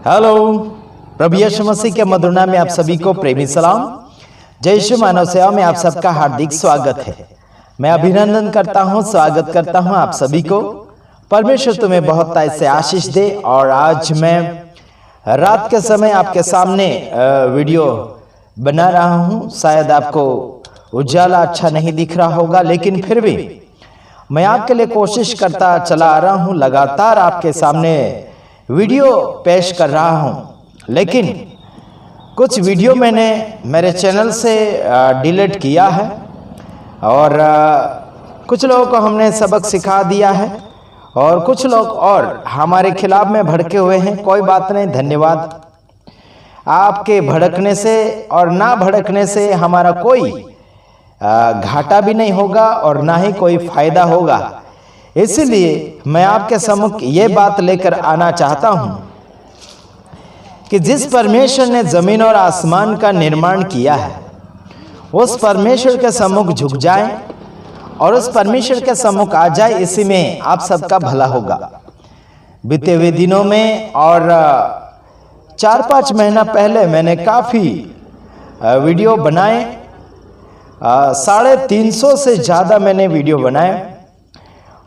Hello, प्रभु यीशु मसीह के मधुर नाम में आप सभी को प्रेमी सलाम। जय यीशु मानव सेवा में आप सबका हार्दिक स्वागत है। मैं अभिनंदन करता हूं, स्वागत करता हूं आप सभी को। परमेश्वर तुम्हें बहुत से आशीष दे। और आज मैं रात के समय आपके सामने वीडियो बना रहा हूं। शायद आपको उजाला अच्छा नहीं दिख रहा होगा, लेकिन फिर भी मैं आपके लिए कोशिश करता चला आ रहा हूं। लगातार आपके सामने वीडियो पेश कर रहा हूं, लेकिन कुछ वीडियो मैंने मेरे चैनल से डिलीट किया है और कुछ लोगों को हमने सबक सिखा दिया है और कुछ लोग और हमारे खिलाफ में भड़के हुए हैं। कोई बात नहीं, धन्यवाद। आपके भड़कने से और ना भड़कने से हमारा कोई घाटा भी नहीं होगा और ना ही कोई फायदा होगा। इसलिए मैं आपके सम्मुख ये बात लेकर आना चाहता हूं कि जिस परमेश्वर ने जमीन और आसमान का निर्माण किया है, उस परमेश्वर के सम्मुख झुक जाएं और उस परमेश्वर के सम्मुख आ जाए। इसी में आप सबका भला होगा। बीते हुए दिनों में और 4-5 महीना पहले मैंने काफ़ी वीडियो बनाए। 350 से ज़्यादा मैंने वीडियो बनाए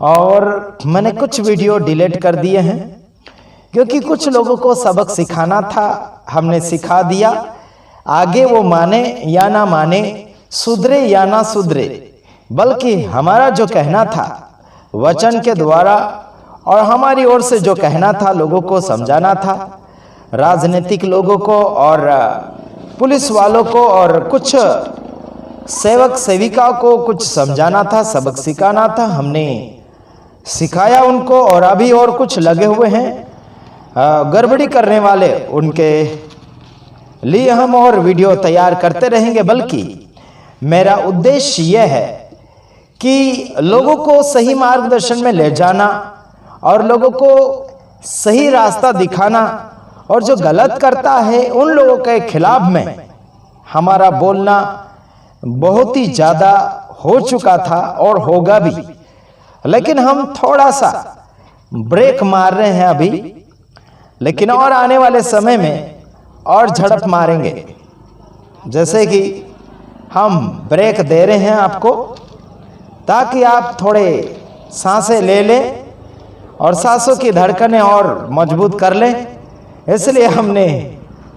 और मैंने कुछ वीडियो डिलीट कर दिए हैं, क्योंकि कुछ लोगों को सबक सिखाना था, हमने सिखा दिया। आगे वो माने या ना माने, सुधरे या ना सुधरे, बल्कि हमारा जो कहना था वचन के द्वारा और हमारी ओर से जो कहना था लोगों को समझाना था। राजनीतिक लोगों को और पुलिस वालों को और कुछ सेवक सेविकाओं को कुछ समझाना था, सबक सिखाना था। हमने सिखाया उनको और अभी और कुछ लगे हुए हैं गड़बड़ी करने वाले, उनके लिए हम और वीडियो तैयार करते रहेंगे। बल्कि मेरा उद्देश्य यह है कि लोगों को सही मार्गदर्शन में ले जाना और लोगों को सही रास्ता दिखाना, और जो गलत करता है उन लोगों के खिलाफ में हमारा बोलना बहुत ही ज़्यादा हो चुका था और होगा भी। लेकिन हम थोड़ा सा ब्रेक मार रहे हैं अभी, लेकिन और आने वाले समय में और झड़प मारेंगे। जैसे कि हम ब्रेक दे रहे हैं आपको, ताकि आप थोड़े सांसें ले लें और सांसों की धड़कनें और मजबूत कर लें। इसलिए हमने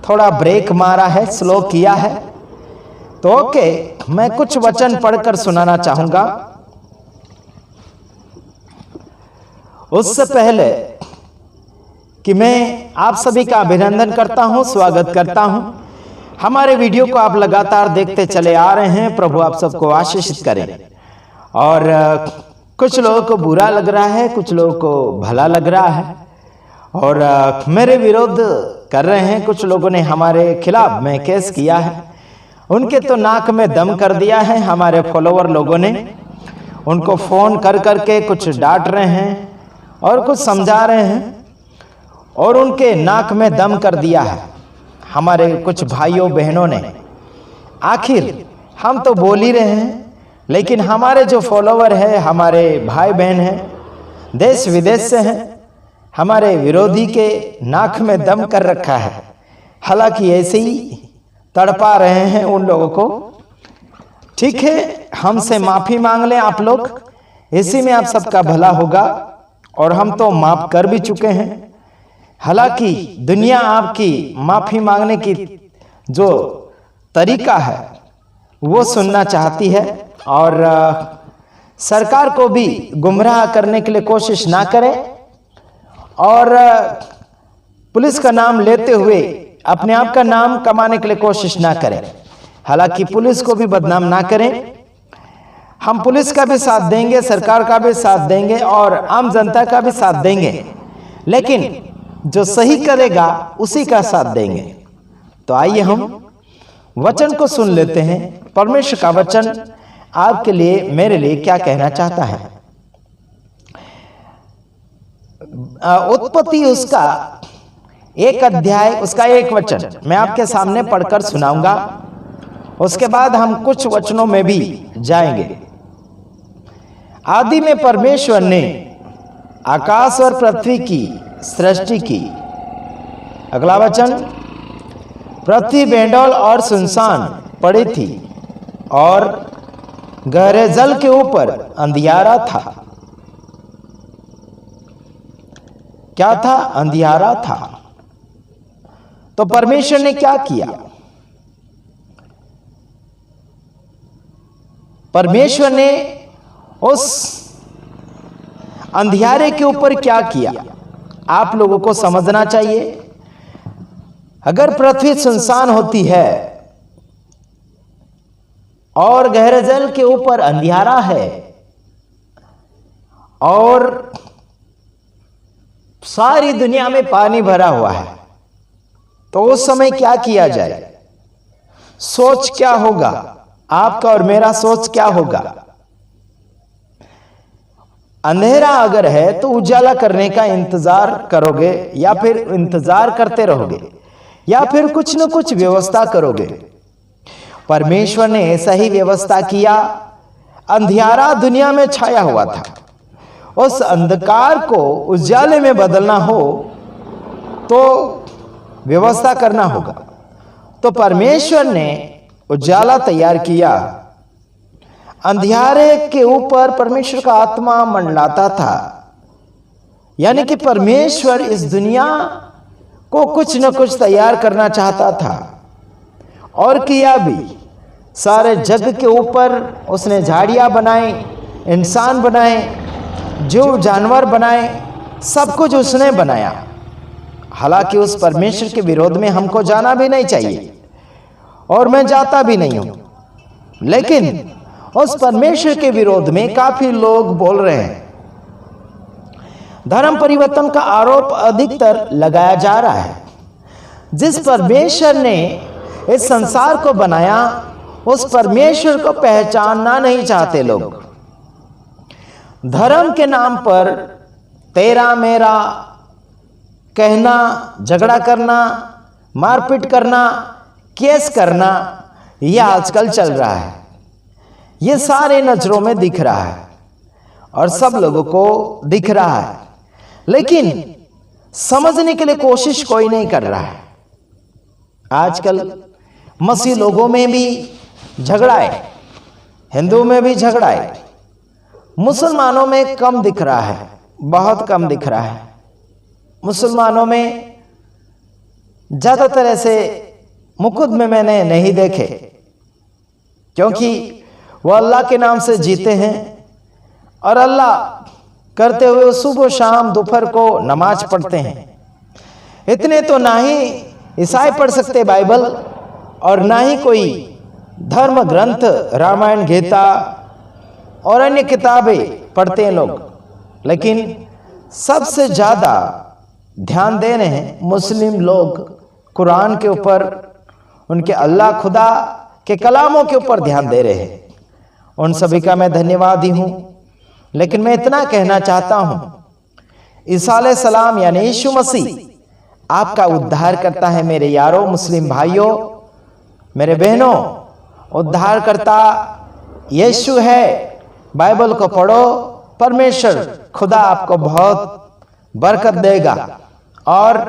थोड़ा ब्रेक मारा है, स्लो किया है। तो ओके, मैं कुछ वचन पढ़कर सुनाना चाहूंगा। उससे पहले कि मैं आप सभी का अभिनंदन करता हूं, स्वागत करता हूं। हमारे वीडियो को आप लगातार देखते चले आ रहे हैं। प्रभु आप सबको आशीषित करें। और कुछ लोगों को बुरा लग रहा है, कुछ लोगों को भला लग रहा है और मेरे विरोध कर रहे हैं। कुछ लोगों ने हमारे खिलाफ में केस किया है, उनके तो नाक में दम कर दिया है। हमारे फॉलोवर लोगों ने उनको फ़ोन कर करके कुछ डांट रहे हैं और कुछ समझा रहे हैं और उनके नाक में दम कर दिया है। हमारे कुछ भाइयों बहनों ने, आखिर हम तो बोल ही रहे हैं, लेकिन हमारे जो फॉलोवर है, हमारे भाई बहन हैं, देश विदेश से हैं, हमारे विरोधी के नाक में दम कर रखा है। हालांकि ऐसे ही तड़पा रहे हैं उन लोगों को। ठीक है, हमसे माफ़ी मांग लें आप लोग, इसी में आप सबका भला होगा। और हम तो माफ़ कर भी चुके हैं। हालांकि दुनिया आपकी माफ़ी मांगने की जो तरीका है वो सुनना चाहती है, और सरकार को भी गुमराह करने के लिए कोशिश ना करें और पुलिस का नाम लेते हुए अपने आप का नाम कमाने के लिए कोशिश ना करें। हालांकि पुलिस को भी बदनाम ना करें। हम पुलिस का भी साथ देंगे, सरकार का भी साथ देंगे और आम जनता का भी साथ देंगे, लेकिन जो सही करेगा उसी का साथ देंगे। तो आइए हम वचन को सुन लेते हैं। परमेश्वर का वचन आपके लिए, मेरे लिए क्या कहना चाहता है। उत्पत्ति उसका 1 अध्याय, उसका 1 वचन मैं आपके सामने पढ़कर सुनाऊंगा। उसके बाद हम कुछ वचनों में भी जाएंगे। आदि में परमेश्वर ने आकाश और पृथ्वी की सृष्टि की अगला वचन, पृथ्वी बेंडौल और सुनसान पड़ी थी और गहरे जल के ऊपर अंधियारा था। क्या था? अंधियारा था। तो परमेश्वर ने क्या किया? परमेश्वर ने उस अंधियारे के ऊपर क्या किया? आप लोगों को समझना चाहिए। अगर पृथ्वी सुनसान होती है और गहरे जल के ऊपर अंधियारा है और सारी दुनिया में पानी भरा हुआ है, तो उस समय क्या किया जाए? सोच क्या होगा? आपका और मेरा सोच क्या होगा? अंधेरा अगर है तो उजाला करने का इंतजार करोगे या फिर इंतजार करते रहोगे या फिर कुछ न कुछ व्यवस्था करोगे। परमेश्वर ने ऐसा ही व्यवस्था किया। अंधियारा दुनिया में छाया हुआ था। उस अंधकार को उजाले में बदलना हो तो व्यवस्था करना होगा। तो परमेश्वर ने उजाला तैयार किया। अंधियारे के ऊपर परमेश्वर का आत्मा मंडलाता था, यानी कि परमेश्वर इस दुनिया को कुछ न कुछ तैयार करना चाहता था और किया भी। सारे जग के ऊपर उसने झाड़ियां बनाई, इंसान बनाए, जो जानवर बनाए, सब कुछ उसने बनाया। हालांकि उस परमेश्वर के विरोध में हमको जाना भी नहीं चाहिए और मैं जाता भी नहीं हूं, लेकिन उस परमेश्वर के विरोध में काफी लोग बोल रहे हैं। धर्म परिवर्तन का आरोप अधिकतर लगाया जा रहा है। जिस परमेश्वर ने इस संसार को बनाया, उस परमेश्वर को पहचानना नहीं चाहते लोग। धर्म के नाम पर तेरा मेरा कहना, झगड़ा करना, मारपीट करना, केस करना, यह आजकल चल रहा है। ये सारे नजरों में दिख रहा है और सब लोगों को दिख रहा है, लेकिन समझने के लिए कोशिश कोई नहीं कर रहा है। आजकल मसीह लोगों में भी झगड़ा है, हिंदू में भी झगड़ा है, मुसलमानों में कम दिख रहा है, बहुत कम दिख रहा है। मुसलमानों में ज्यादातर ऐसे मुकदमे मैंने नहीं देखे, क्योंकि वो अल्लाह के नाम से जीते हैं और अल्लाह करते हुए सुबह शाम दोपहर को नमाज पढ़ते हैं। इतने तो ना ही ईसाई पढ़ सकते बाइबल और ना ही कोई धर्म ग्रंथ रामायण गीता और अन्य किताबें पढ़ते हैं लोग, लेकिन सबसे ज्यादा ध्यान दे रहे हैं मुस्लिम लोग कुरान के ऊपर, उनके अल्लाह खुदा के कलामों के ऊपर ध्यान दे रहे हैं। उन सभी का मैं धन्यवादी हूं, लेकिन मैं इतना कहना चाहता हूं, ईसा अलैहिस्सलाम यानी यीशु मसीह आपका उद्धार करता है। मेरे यारों, मुस्लिम भाइयों, मेरे बहनों, उद्धार करता यीशु है। बाइबल को पढ़ो, परमेश्वर खुदा आपको बहुत बरकत देगा। और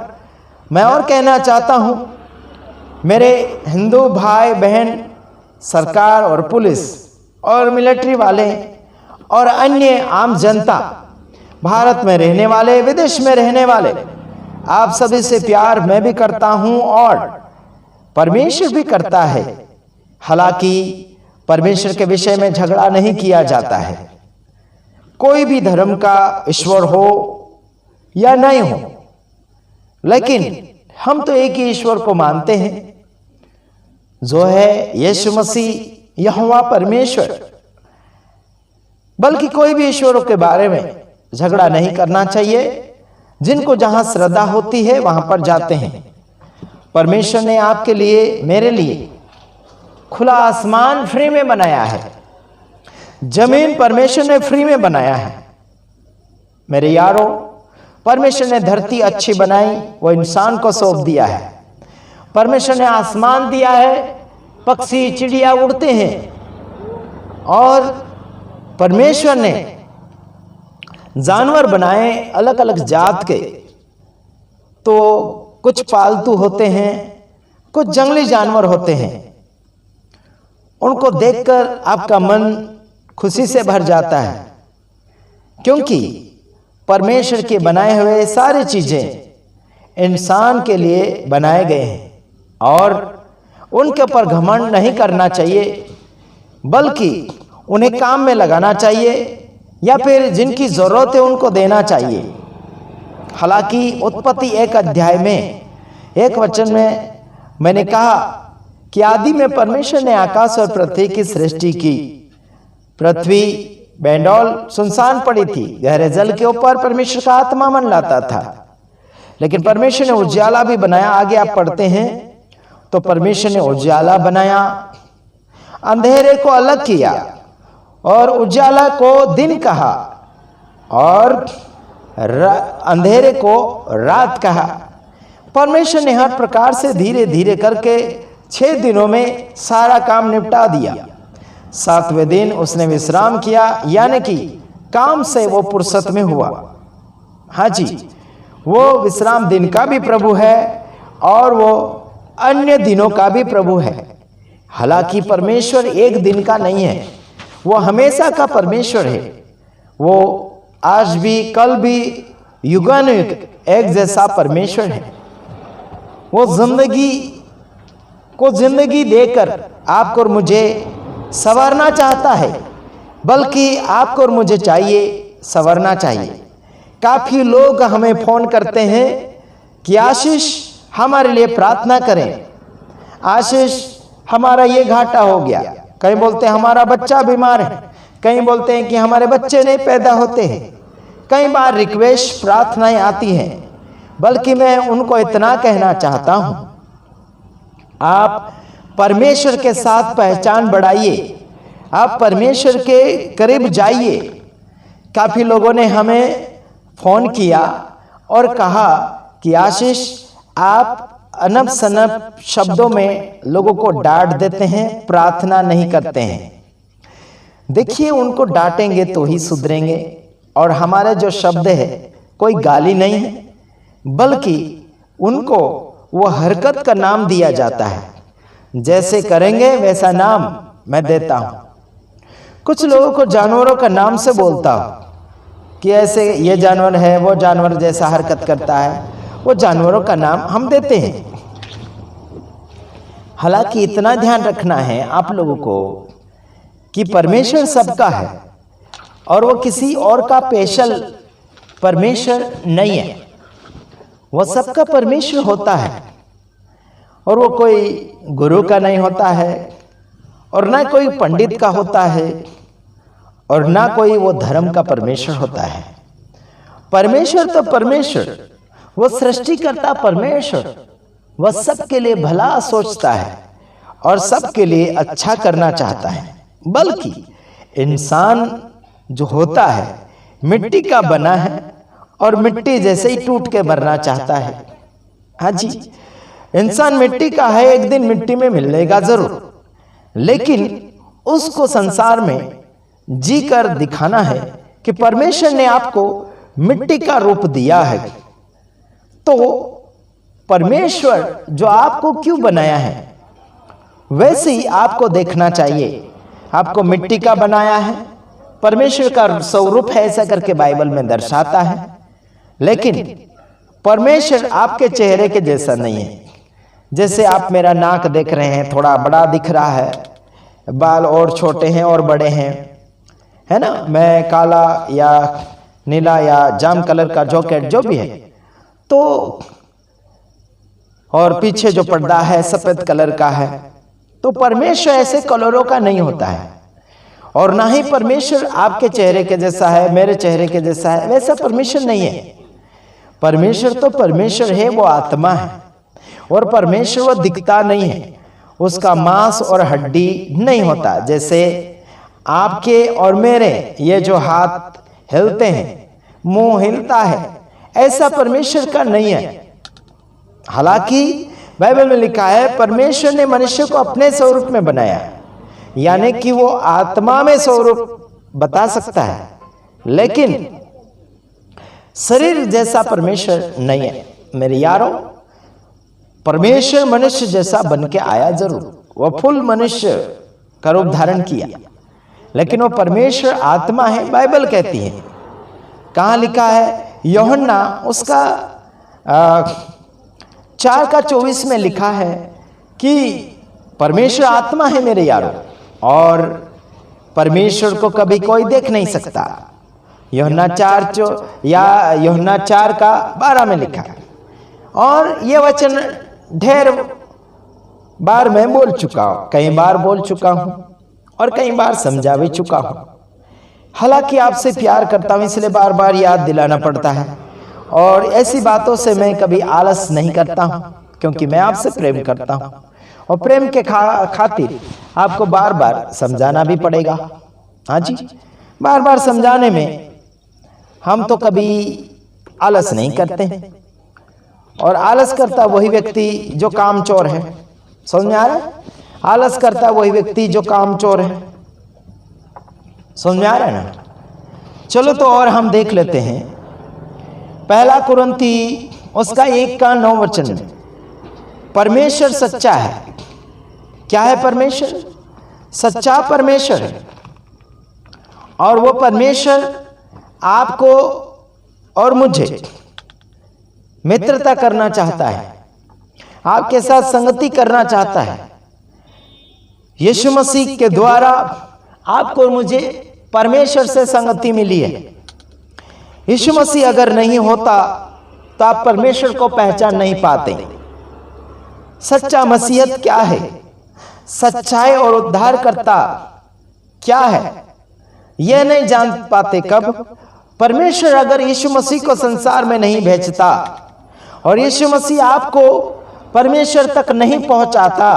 मैं और कहना चाहता हूं, मेरे हिंदू भाई बहन, सरकार और पुलिस और मिलिट्री वाले और अन्य आम जनता, भारत में रहने वाले, विदेश में रहने वाले, आप सभी से प्यार मैं भी करता हूं और परमेश्वर भी करता है। हालांकि परमेश्वर के विषय में झगड़ा नहीं किया जाता है। कोई भी धर्म का ईश्वर हो या नहीं हो, लेकिन हम तो एक ही ईश्वर को मानते हैं, जो है यीशु मसीह, यहोवा परमेश्वर। बल्कि कोई भी ईश्वरों के बारे में झगड़ा नहीं करना चाहिए। जिनको जहां श्रद्धा होती है वहां पर जाते हैं। परमेश्वर ने आपके लिए, मेरे लिए खुला आसमान फ्री में बनाया है। जमीन परमेश्वर ने फ्री में बनाया है। मेरे यारों, परमेश्वर ने धरती अच्छी बनाई, वो इंसान को सौंप दिया है। परमेश्वर ने आसमान दिया है, पक्षी चिड़िया उड़ते हैं। और परमेश्वर ने जानवर बनाए अलग अलग जात के। तो कुछ पालतू होते हैं, कुछ जंगली जानवर होते हैं। उनको देखकर आपका मन खुशी से भर जाता है, क्योंकि परमेश्वर के बनाए हुए सारी चीजें इंसान के लिए बनाए गए हैं और उनके ऊपर घमंड नहीं करना चाहिए, बल्कि उन्हें काम में लगाना चाहिए या फिर जिनकी जरूरत है उनको देना चाहिए। हालांकि उत्पत्ति 1 अध्याय में 1 वचन में मैंने कहा कि आदि में परमेश्वर ने आकाश और पृथ्वी की सृष्टि की। पृथ्वी बेंडौल सुनसान पड़ी थी, गहरे जल के ऊपर परमेश्वर का आत्मा मंडलाता था। लेकिन परमेश्वर ने उजाला भी बनाया। आगे आप पढ़ते हैं तो परमेश्वर ने उजाला बनाया, अंधेरे को अलग किया और उजाला को दिन कहा और अंधेरे को रात कहा। परमेश्वर ने हर प्रकार से धीरे धीरे करके 6 दिनों में सारा काम निपटा दिया। 7वें दिन उसने विश्राम किया, यानी कि काम से वो फुर्सत में हुआ। हाँ जी, वो विश्राम दिन का भी प्रभु है और वो अन्य दिनों का भी प्रभु है। हालांकि परमेश्वर एक दिन का नहीं है, वो हमेशा का परमेश्वर है। वो आज भी कल भी युगानुयुग एक जैसा परमेश्वर है। वो जिंदगी को जिंदगी देकर आपको और मुझे संवारना चाहता है, बल्कि आपको और मुझे चाहिए संवरना चाहिए। काफी लोग हमें फोन करते हैं कि आशीष हमारे लिए प्रार्थना करें, आशीष हमारा ये घाटा हो गया। कहीं बोलते हैं हमारा बच्चा बीमार है, कहीं बोलते हैं कि हमारे बच्चे नहीं पैदा होते हैं। कई बार रिक्वेस्ट प्रार्थनाएं आती हैं, बल्कि मैं उनको इतना कहना चाहता हूं, आप परमेश्वर के साथ पहचान बढ़ाइए, आप परमेश्वर के करीब जाइए। काफी लोगों ने हमें फोन किया और कहा कि आशीष आप अनब सनब शब्दों में लोगों को डांट देते हैं, प्रार्थना नहीं करते हैं। देखिए, उनको डांटेंगे तो ही सुधरेंगे। और हमारे जो शब्द है कोई गाली नहीं है, बल्कि उनको वो हरकत का नाम दिया जाता है। जैसे करेंगे वैसा नाम मैं देता हूं। कुछ लोगों को जानवरों का नाम से बोलता हूं कि ऐसे ये जानवर है, वो जानवर जैसा हरकत करता है, वो जानवरों का नाम हम देते हैं। हालांकि इतना ध्यान रखना है आप लोगों को कि परमेश्वर सबका है और वो किसी और का स्पेशल परमेश्वर नहीं है। वो सबका परमेश्वर होता है और वो कोई गुरु का नहीं होता है और ना कोई पंडित का होता है और ना कोई वो धर्म का परमेश्वर होता है। परमेश्वर तो परमेश्वर, वो सृष्टिकर्ता परमेश्वर, वह सबके लिए भला सोचता है और सबके लिए अच्छा करना चाहता है। बल्कि इंसान जो होता है मिट्टी का बना है और मिट्टी जैसे ही टूट के मरना चाहता है। हाँ जी, इंसान मिट्टी का है, एक दिन मिट्टी में मिलेगा जरूर, लेकिन उसको संसार में जी कर दिखाना है कि परमेश्वर ने आपको मिट्टी का रूप दिया है। तो परमेश्वर जो आपको क्यों बनाया है वैसे ही आपको देखना चाहिए। आपको मिट्टी का बनाया है, परमेश्वर का स्वरूप है, ऐसा करके बाइबल में दर्शाता है। लेकिन परमेश्वर आपके चेहरे के जैसा नहीं है। जैसे आप मेरा नाक देख रहे हैं, थोड़ा बड़ा दिख रहा है, बाल और छोटे हैं और बड़े हैं, है ना। मैं काला या नीला या जाम कलर का जैकेट जो भी है, तो और पीछे जो पर्दा है सफेद कलर का है, तो परमेश्वर ऐसे कलरों का नहीं होता है। और ना ही परमेश्वर आपके चेहरे के जैसा है, मेरे चेहरे के जैसा है, वैसा परमेश्वर नहीं है। परमेश्वर तो परमेश्वर है, वो आत्मा है और परमेश्वर वो दिखता नहीं है, उसका मांस और हड्डी नहीं होता। जैसे आपके और मेरे ये जो हाथ हिलते हैं, मुंह हिलता है, ऐसा परमेश्वर का नहीं है। हालांकि बाइबल में लिखा है परमेश्वर ने मनुष्य को अपने स्वरूप में बनाया, यानी कि वो आत्मा में स्वरूप बता सकता है, लेकिन शरीर जैसा परमेश्वर नहीं है। मेरे यारों, परमेश्वर मनुष्य जैसा बन के आया जरूर, वह फुल मनुष्य का रूप धारण किया, लेकिन वो परमेश्वर आत्मा है, बाइबल कहती है। कहाँ लिखा है? यूहन्ना उसका 4:24 में लिखा है कि परमेश्वर आत्मा है मेरे यारों, और परमेश्वर को कभी कोई देख नहीं सकता। यूहन्ना 4:12 में लिखा है। और ये वचन ढेर बार मैं बोल चुका हूं, कई बार बोल चुका हूं और कई बार समझा भी चुका हूं। हालांकि आपसे प्यार करता हूं, इसलिए बार बार याद दिलाना पड़ता है। और ऐसी बातों से मैं कभी आलस नहीं करता हूं, क्योंकि मैं आपसे प्रेम करता हूं, और प्रेम के खातिर आपको बार बार समझाना भी पड़ेगा। हाँ जी, बार बार समझाने में हम तो कभी आलस नहीं करते। और आलस करता वही व्यक्ति जो कामचोर है। समझ में आ रहा है? आलस करता वही व्यक्ति जो कामचोर है। समझ में आ रहा है ना? चलो तो और हम देख लेते हैं 1 कुरिन्थी उसका 1:9 में। परमेश्वर सच्चा है। क्या है परमेश्वर? सच्चा परमेश्वर है। और वो परमेश्वर आपको और मुझे मित्रता करना चाहता है, आपके साथ संगति करना चाहता है। यीशु मसीह के द्वारा आपको और मुझे परमेश्वर से संगति मिली है। यीशु मसीह अगर नहीं होता तो आप परमेश्वर को पहचान नहीं पाते। सच्चा मसीहत क्या है, सच्चाई और उद्धारकर्ता क्या है, यह नहीं जान पाते। कब? परमेश्वर अगर यीशु मसीह को संसार में नहीं भेजता और यीशु मसीह आपको परमेश्वर तक नहीं पहुंचाता,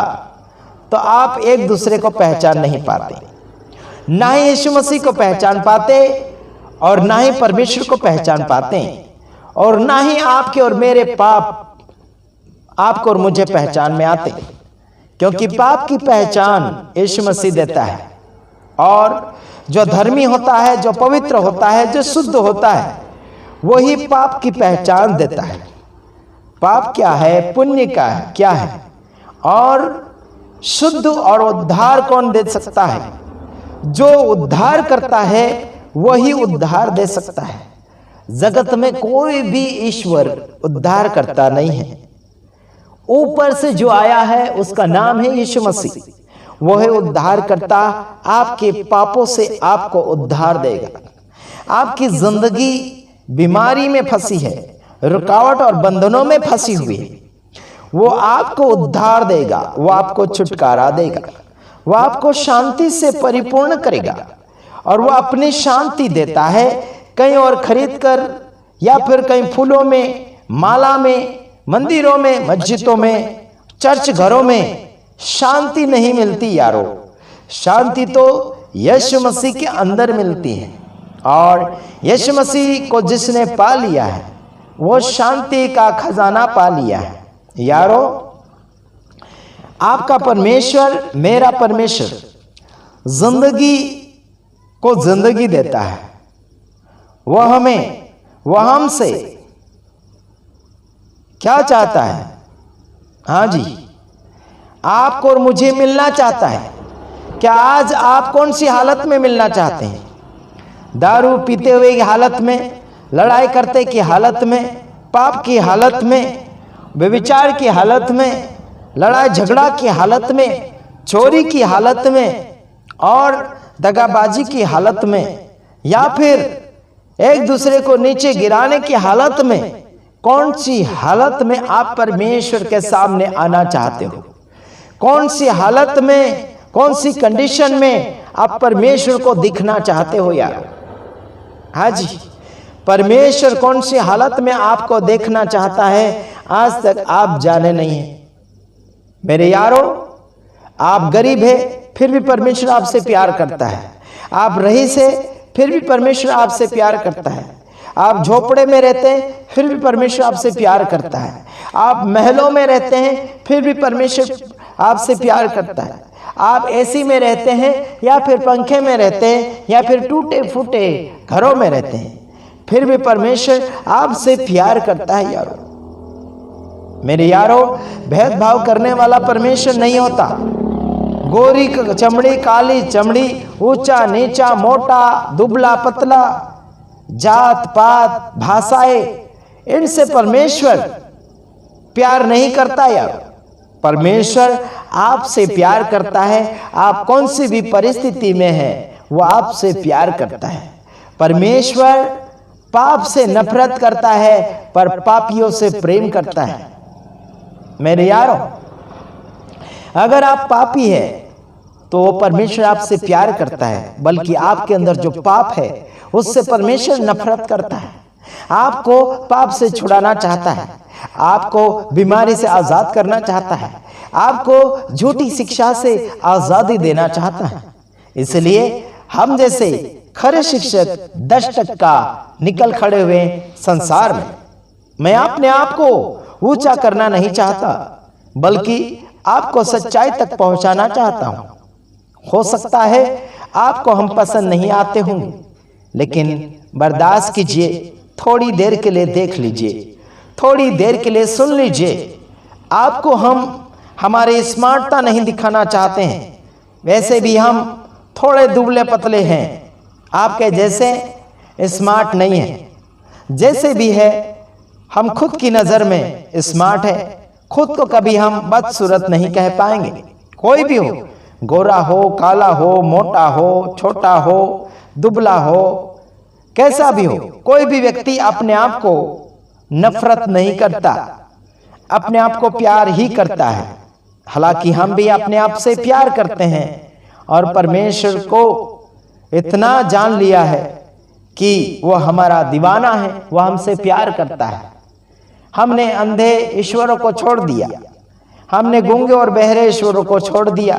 तो आप एक दूसरे को पहचान नहीं पाते। ना ही यीशु मसीह को पहचान पाते और ना ही परमेश्वर को पहचान पाते, और ना ही आपके और मेरे पाप आपको और मुझे पहचान में आते, क्योंकि पाप की पहचान यीशु मसीह देता है। और जो धर्मी होता है, जो पवित्र होता है, जो शुद्ध होता है, वही पाप की पहचान देता है। पाप क्या है, पुण्य का है, क्या है, और शुद्ध और उद्धार कौन दे सकता है? जो उद्धार करता है वही उद्धार दे सकता है। जगत में कोई भी ईश्वर उद्धार करता नहीं है। ऊपर से जो आया है उसका नाम है यीशु मसीह। वो है उद्धार करता। आपके पापों से आपको उद्धार देगा। आपकी जिंदगी बीमारी में फंसी है, रुकावट और बंधनों में फंसी हुई है, वो आपको उद्धार देगा, वो आपको छुटकारा देगा, वो आपको शांति से परिपूर्ण करेगा। और वो अपनी शांति देता है। कहीं और खरीद कर या फिर कहीं फूलों में, माला में, मंदिरों में, मस्जिदों में, चर्च घरों में शांति नहीं मिलती यारो। शांति तो यीशु मसीह के अंदर मिलती है। और यीशु मसीह को जिसने पा लिया है वो शांति का खजाना पा लिया है यारो। आपका परमेश्वर, मेरा परमेश्वर जिंदगी को जिंदगी देता है। वह हमें, वह हमसे क्या चाहता है? हाँ जी, आपको और मुझे मिलना चाहता है। क्या आज आप कौन सी हालत में मिलना चाहते हैं? दारू पीते हुए की हालत में, लड़ाई करते की हालत में, पाप की हालत में, व्यभिचार की हालत में, लड़ाई झगड़ा की हालत में, चोरी की हालत में और दगाबाजी की हालत में, या फिर एक दूसरे को नीचे गिराने की हालत में? कौन सी हालत में आप परमेश्वर के सामने आना चाहते हो? कौन सी हालत में, कौन सी कंडीशन में आप परमेश्वर को दिखना चाहते हो यार? हाँ जी, परमेश्वर कौन सी हालत में आपको देखना चाहता है आज तक आप जाने नहीं हैं। मेरे यारों, आप गरीब है फिर भी परमेश्वर आपसे प्यार करता है। आप रईस है फिर भी परमेश्वर आपसे प्यार करता है। आप झोपड़े में रहते हैं फिर भी परमेश्वर आपसे प्यार करता है। आप महलों में रहते हैं फिर भी परमेश्वर आपसे प्यार करता है। आप एसी में रहते हैं या फिर पंखे में रहते हैं या फिर टूटे फूटे घरों में रहते हैं, फिर भी परमेश्वर आपसे प्यार करता है यारो। मेरे यारों, भेदभाव करने वाला परमेश्वर नहीं होता। गोरी चमड़ी, काली चमड़ी, ऊंचा नीचा, मोटा दुबला पतला, जात पात, भाषाएं, इनसे परमेश्वर प्यार नहीं करता यार। परमेश्वर आपसे प्यार करता है। आप कौन सी भी परिस्थिति में है, वो आपसे प्यार करता है। परमेश्वर पाप से नफरत करता है, पर पापियों से प्रेम करता है। मेरे यारों, अगर आप पापी हैं तो परमेश्वर आपसे प्यार करता है, बल्कि आपके अंदर जो पाप है उससे परमेश्वर नफरत करता है। आपको पाप से छुड़ाना चाहता है, आपको बीमारी से आजाद करना चाहता है, आपको झूठी शिक्षा से आजादी देना चाहता है। इसलिए हम जैसे खरे शिक्षक 10% निकल खड़े हुए संसार में। मैं अपने आप को ऊंचा करना नहीं चाहता, बल्कि आपको सच्चाई तक पहुंचाना चाहता हूं। हो सकता है आपको हम पसंद नहीं आते होंगे, लेकिन बर्दाश्त कीजिए, थोड़ी देर के लिए देख लीजिए, थोड़ी देर के लिए सुन लीजिए। आपको हम हमारी स्मार्टता नहीं दिखाना चाहते हैं। वैसे भी हम थोड़े दुबले पतले हैं, आपके जैसे स्मार्ट नहीं है। जैसे भी है, हम खुद की नज़र में स्मार्ट है। खुद को कभी हम बदसूरत नहीं कह पाएंगे। कोई भी हो, गोरा हो, काला हो, मोटा हो, छोटा हो, दुबला हो, कैसा भी हो, कोई भी व्यक्ति अपने आप को नफरत नहीं करता, अपने आप को प्यार ही करता है। हालांकि हम भी अपने आप से प्यार करते हैं और परमेश्वर को इतना जान लिया है कि वो हमारा दीवाना है, वह हमसे प्यार करता है। हमने अंधे ईश्वरों को छोड़ दिया, हमने गूंगे और बहरे ईश्वरों को छोड़ दिया,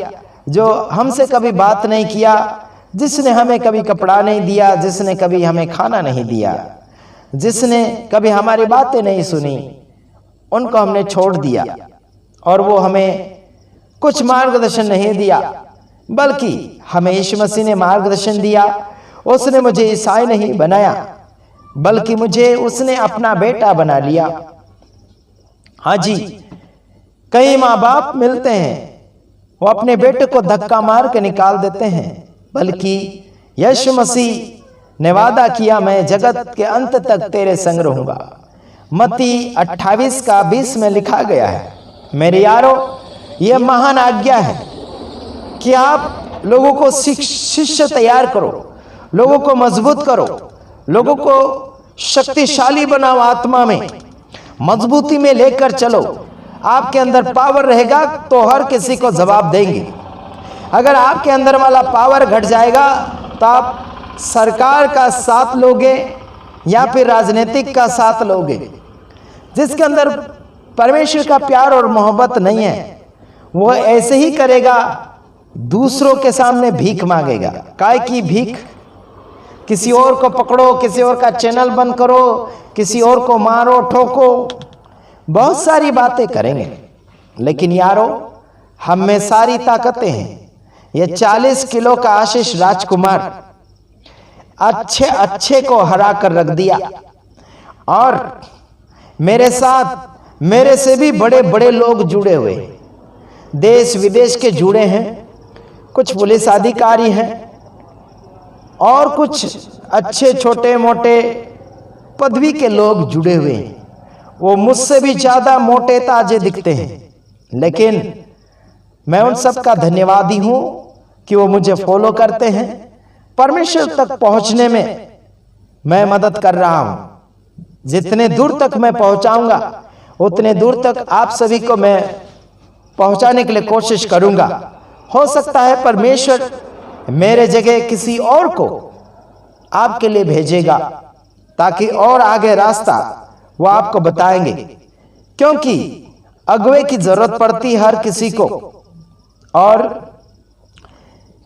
जो हमसे कभी बात नहीं किया, जिसने हमें कभी कपड़ा नहीं दिया, जिसने कभी हमें खाना नहीं दिया, जिसने कभी हमारी बातें नहीं सुनी, उनको हमने छोड़ दिया। और वो हमें कुछ मार्गदर्शन नहीं दिया, बल्कि हमें यीशु मसीह ने मार्गदर्शन दिया। उसने मुझे ईसाई नहीं बनाया, बल्कि मुझे उसने अपना बेटा बना लिया। हाँ जी, कई माँ बाप मिलते हैं, वो अपने बेटे को धक्का मार के निकाल देते हैं, बल्कि यीशु मसीह ने वादा किया, मैं जगत के अंत तक तेरे संग रहूंगा। मत्ती 28:20 में लिखा गया है। मेरे यारों, यह महान आज्ञा है कि आप लोगों को शिष्य तैयार करो, लोगों को मजबूत करो, लोगों को शक्तिशाली बनाओ, आत्मा में मजबूती में लेकर चलो। आपके अंदर पावर रहेगा तो हर किसी को जवाब देंगे। अगर आपके अंदर वाला पावर घट जाएगा तो आप सरकार का साथ लोगे या फिर राजनीतिक का साथ लोगे। जिसके अंदर परमेश्वर का प्यार और मोहब्बत नहीं है, वो ऐसे ही करेगा, दूसरों के सामने भीख मांगेगा। काय की भीख? किसी और को पकड़ो, किसी और का चैनल बंद करो, किसी और को मारो, ठोको, बहुत सारी बातें करेंगे। लेकिन यारो, हम में सारी ताकतें हैं। ये 40 किलो का आशीष राजकुमार अच्छे को हरा कर रख दिया, और मेरे साथ मेरे से भी बड़े बड़े लोग जुड़े हुए, देश विदेश के जुड़े हैं, कुछ पुलिस अधिकारी हैं और कुछ अच्छे छोटे मोटे पदवी के लोग जुड़े हुए हैं। वो मुझसे भी ज्यादा मोटे ताजे दिखते हैं, लेकिन मैं उन सब का धन्यवादी हूं कि वो मुझे फॉलो करते हैं। परमेश्वर तक पहुंचने में मैं मदद कर रहा हूं। जितने दूर तक मैं पहुंचाऊंगा, उतने दूर तक आप सभी को मैं पहुंचाने के लिए कोशिश करूंगा। हो सकता है परमेश्वर मेरे जगह किसी और को आपके लिए भेजेगा, ताकि और आगे रास्ता वो आपको बताएंगे, क्योंकि अगुवे की जरूरत पड़ती हर किसी को, और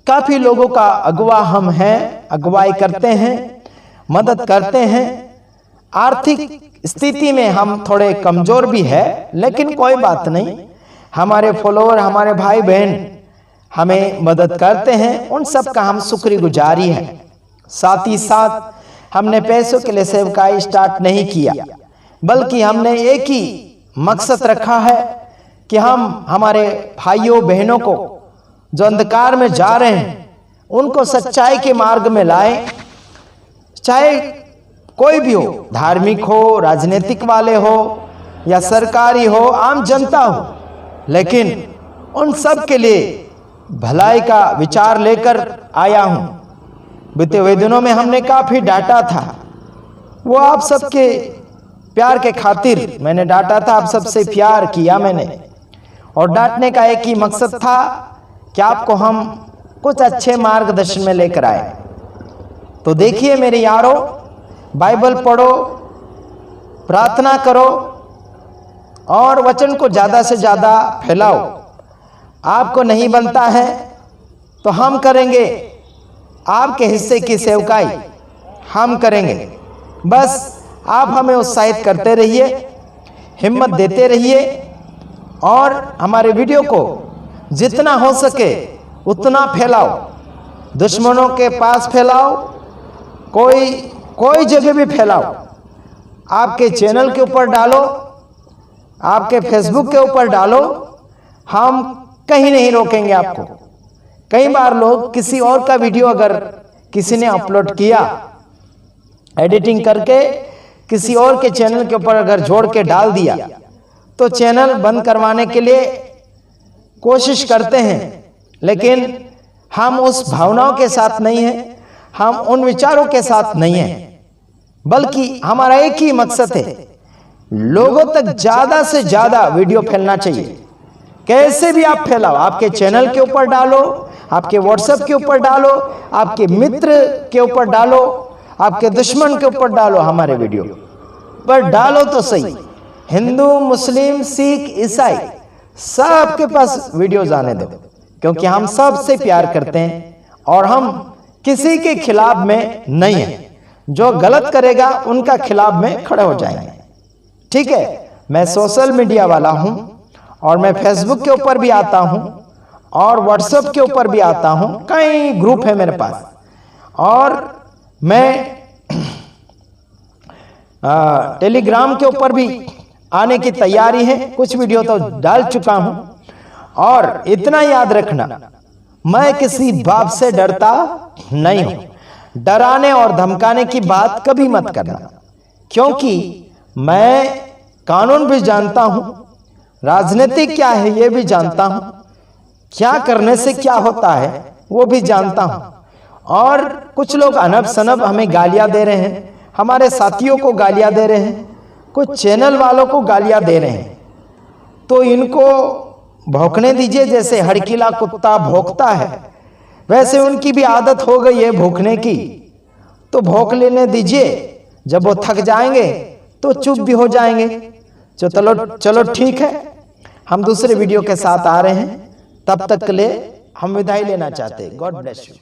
काफी लोगों का अगुवा हम हैं, अगुवाई करते हैं, मदद करते हैं। आर्थिक स्थिति में हम थोड़े कमजोर भी है, लेकिन कोई बात नहीं, हमारे फॉलोअर, हमारे भाई बहन हमें मदद करते हैं, उन सब का हम शुक्रगुजारी है। साथ ही साथ हमने पैसों के लिए सेवकाई स्टार्ट नहीं किया, बल्कि हमने एक ही मकसद रखा है कि हम हमारे भाइयों बहनों को जो अंधकार में जा रहे हैं उनको सच्चाई के मार्ग में लाएं। चाहे कोई भी हो, धार्मिक हो, राजनीतिक वाले हो या सरकारी हो, आम जनता हो, लेकिन उन सब के लिए भलाई का विचार लेकर आया हूं। बीते हुए दिनों में हमने काफी डांटा था, वो आप सबके प्यार के खातिर मैंने डांटा था, आप सबसे प्यार किया मैंने। और डांटने का एक ही मकसद था कि आपको हम कुछ अच्छे मार्गदर्शन में लेकर आए। तो देखिए मेरे यारों, बाइबल पढ़ो, प्रार्थना करो और वचन को ज़्यादा से ज़्यादा फैलाओ। आपको नहीं बनता है तो हम करेंगे, आपके हिस्से की सेवकाई हम करेंगे। बस आप हमें उत्साहित करते रहिए, हिम्मत देते रहिए और हमारे वीडियो को जितना हो सके उतना फैलाओ, दुश्मनों के पास फैलाओ, कोई जगह भी फैलाओ। आपके चैनल के ऊपर डालो, आपके फेसबुक के ऊपर डालो, हम कहीं नहीं रोकेंगे आपको। कई बार लोग किसी और का वीडियो अगर किसी ने अपलोड किया, एडिटिंग करके किसी और के चैनल के ऊपर अगर जोड़ के डाल दिया तो चैनल बंद करवाने के लिए कोशिश करते हैं, लेकिन हम उस भावनाओं के साथ नहीं हैं, हम उन विचारों के साथ नहीं हैं, बल्कि हमारा एक ही मकसद है, लोगों तक ज्यादा से ज्यादा वीडियो फैलना चाहिए। कैसे भी आप फैलाओ, आपके चैनल के ऊपर डालो, आपके व्हाट्सएप के ऊपर डालो, आपके मित्र के ऊपर डालो, आपके दुश्मन के ऊपर डालो, हमारे वीडियो पर डालो तो सही। हिंदू, मुस्लिम, सिख, ईसाई सबके पास वीडियोज आने दो, क्योंकि हम सबसे प्यार करते हैं और हम किसी के खिलाफ में नहीं है। जो गलत करेगा उनका खिलाफ में खड़े हो जाएंगे। ठीक है, मैं सोशल मीडिया वाला हूं और मैं फेसबुक के ऊपर भी आता हूं और व्हाट्सएप के ऊपर भी आता हूं, कई ग्रुप है मेरे पास। और मैं टेलीग्राम के ऊपर भी आने की तैयारी है, कुछ वीडियो तो डाल चुका हूं। और इतना याद रखना, मैं किसी बाप से डरता नहीं हूं। डराने और धमकाने की बात कभी मत करना, क्योंकि मैं कानून भी जानता हूं, राजनीति क्या है ये भी जानता हूं, क्या करने से क्या होता है वो भी जानता हूं। और कुछ लोग अनब सनब हमें गालियां दे रहे हैं, हमारे साथियों को गालियां दे रहे हैं, कुछ चैनल वालों को गालियां दे रहे हैं, तो इनको भौंकने दीजिए। जैसे हड़कीला कुत्ता भौंकता है, वैसे उनकी भी आदत हो गई है भौंकने की, तो भौंक लेने दीजिए। जब वो थक जाएंगे तो चुप भी हो जाएंगे। चलो ठीक है, हम दूसरे वीडियो के साथ आ रहे हैं, तब तक के लिए हम विदाई लेना चाहते हैं। God bless you.